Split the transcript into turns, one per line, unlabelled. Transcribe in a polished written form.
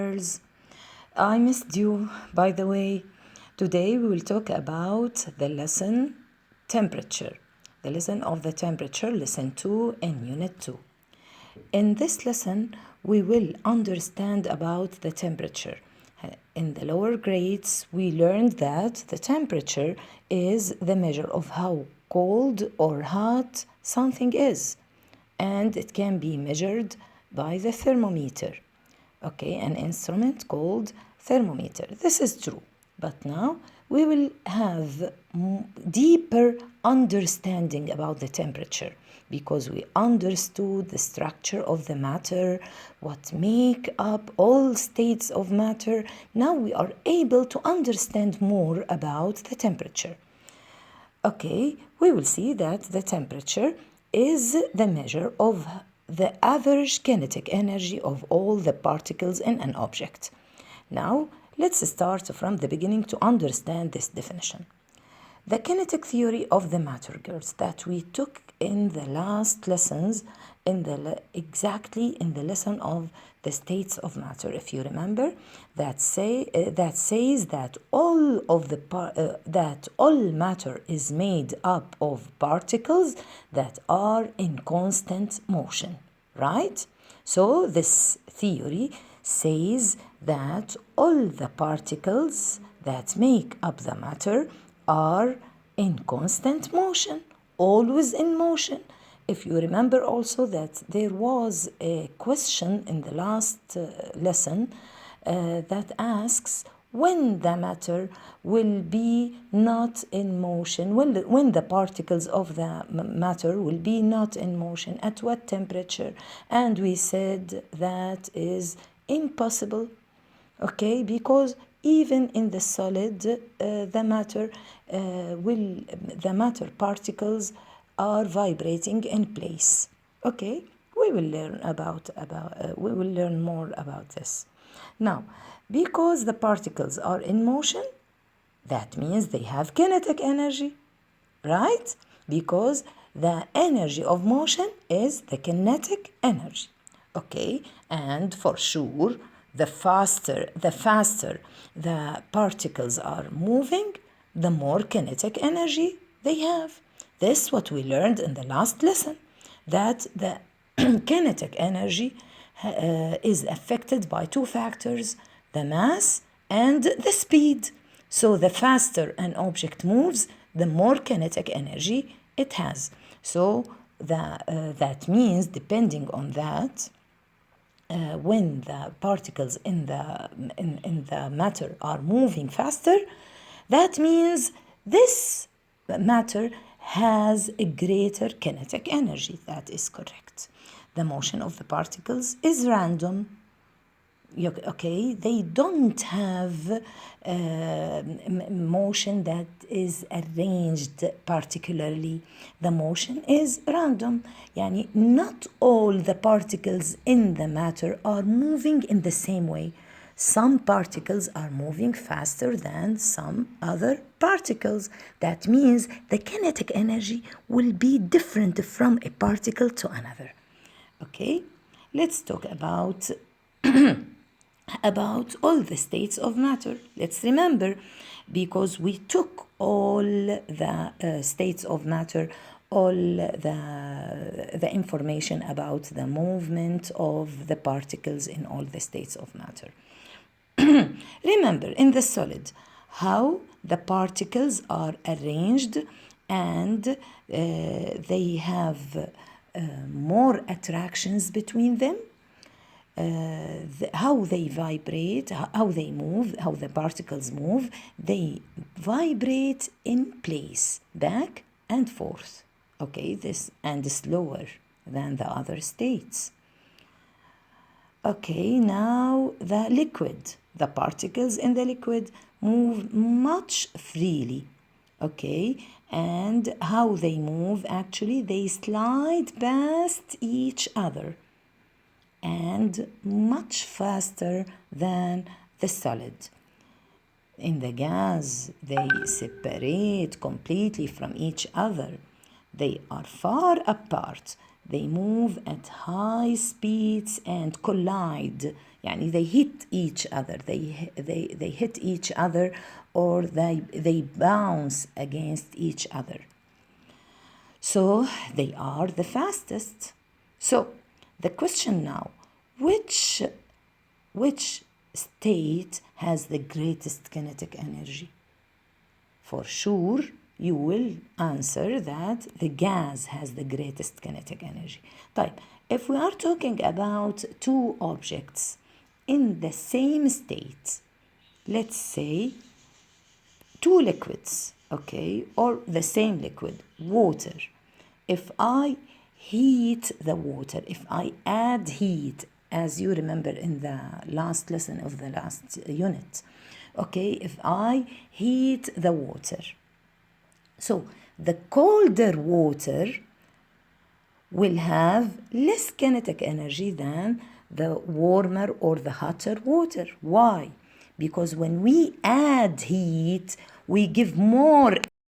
listeners. I missed you, by the way. Today we will talk about the lesson temperature, the lesson of the temperature, lesson 2 in unit 2. In this lesson, we will understand about the temperature. In the lower grades, we learned that the temperature is the measure of how cold or hot something is, and it can be measured by the thermometer. Okay, an instrument called thermometer. This is true. But now we will have deeper understanding about the temperature, because we understood the structure of the matter, what make up all states of matter. Now we are able to understand more about the temperature. Okay, we will see that the temperature is the measure of the average kinetic energy of all the particles in an object. Now, let's start from the beginning to understand this definition. The kinetic theory of the matter, girls, that we took in the last lessons, exactly in the lesson of the states of matter, if you remember, that says that all matter is made up of particles that are in constant motion, right? So this theory says that all the particles that make up the matter are in constant motion, always in motion. If you remember also that there was a question in the last lesson that asks when the matter will be not in motion, when the particles of the matter will be not in motion, at what temperature? And we said that is impossible, okay, because even in the solid, the matter particles are vibrating in place. Okay, we will learn more about this. Now, because the particles are in motion, that means they have kinetic energy, right? Because the energy of motion is the kinetic energy. Okay, and for sure, the faster the particles are moving, the more kinetic energy they have. This is what we learned in the last lesson, that the kinetic energy is affected by two factors, the mass and the speed. So the faster an object moves, the more kinetic energy it has. So that means, depending on that, when the particles in the matter are moving faster, that means this matter has a greater kinetic energy. That is correct. The motion of the particles is random. Okay, they don't have motion that is arranged particularly. The motion is random. Yani not all the particles in the matter are moving in the same way. Some particles are moving faster than some other particles. That means the kinetic energy will be different from a particle to another. Okay, let's talk about all the states of matter. Let's remember, because we took all the states of matter, all the information about the movement of the particles in all the states of matter. Remember, in the solid, how the particles are arranged, and they have more attractions between them. How they vibrate, how they move, how the particles move, they vibrate in place, back and forth. Okay, this and slower than the other states. Okay, now the liquid. The particles in the liquid move much freely. Okay, and how they move, actually, they slide past each other and much faster than the solid. In the gas, they separate completely from each other. They are far apart. They move at high speeds and collide يعني they hit each other, they hit each other, or they bounce against each other. So they are the fastest. So the question now, which state has the greatest kinetic energy? For sure, you will answer that the gas has the greatest kinetic energy. طيب, if we are talking about two objects in the same state, let's say two liquids, okay, or the same liquid, water. If I heat the water, if I add heat, as you remember in the last lesson of the last unit, okay, if I heat the water, so the colder water will have less kinetic energy than the warmer or the hotter water. Why? Because when we add heat, we give more